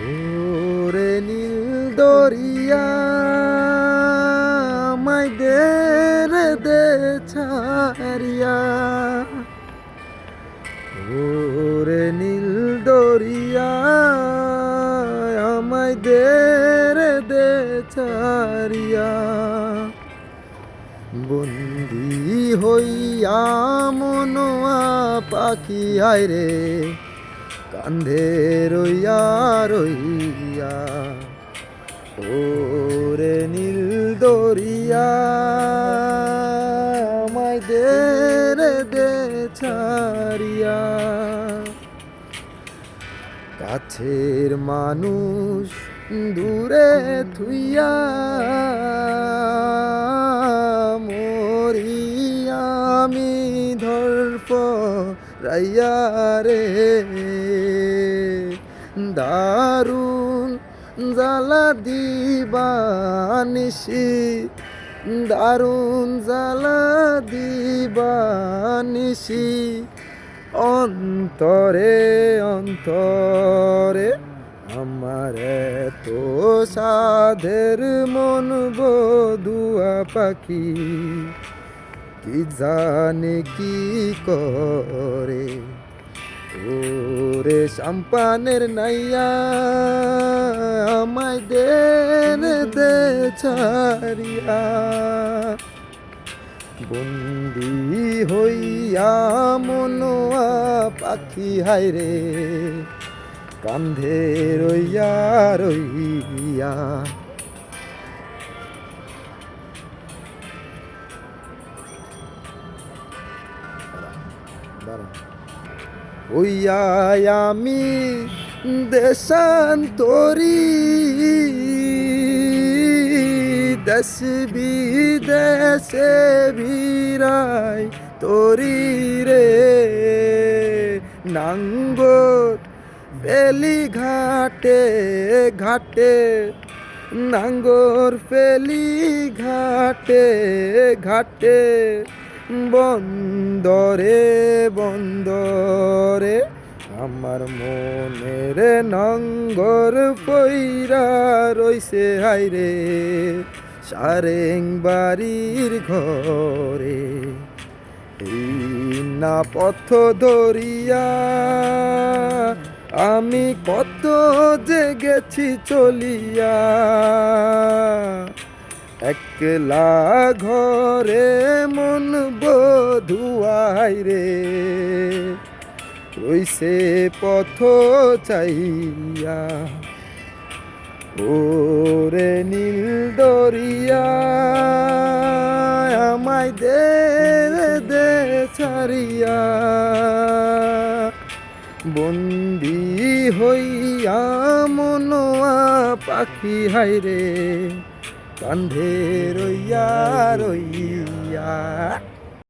ওরে নীল দরিয়া আমায় দে ছাড়িয়া, ওরে নীল দরিয়া আমায় দে ছাড়িয়া। বন্দি হইয়া মনোয়া পাখি আইরে কান্ধে রইয়া রইয়া, ওরে নীল দরিয়া আমায় দে ছাড়িয়া। কাছের মানুষ দূরে থুইয়া মরি আমি ধরফরাইয়া রে, দারুণ জ্বালা দিবানিসি, দারুণ জ্বালা দিবানিসি, অন্তরে অন্তরে আমার তো সাধের মন বধুয়া পাখি কি জানে কি করে। ওরে সাম্পানের নাইয়া আমায় দে ছাড়িয়া। বন্দি হইয়া মনোয়া পাখি হায়রে কান্ধে রইয়া রইয়া। হইয়া আমি দেশান্তরী, দেশ বিদেশে ভিড়াই তরি রে, নাঙ্গর ফেলি ঘাটে ঘাটে, নাঙ্গর ফেলি ঘাটে ঘাটে, বন্দরে বন্দরে আমার মনের নঙ্গর পইরা রইছে হাইরে সারেং বাড়ির ঘরে। এই না পথ ধরিয়া আমি কত যে গেছি চলিয়া, একলা ঘরে মন বধুয়াই রে রইছে পথ চাইয়া। ওরে নীল দরিয়া আমায় দে ছাড়িয়া। বন্দি হইয়া মনোয়া পাখি হায়রে কান্ধে রইয়া রইয়া।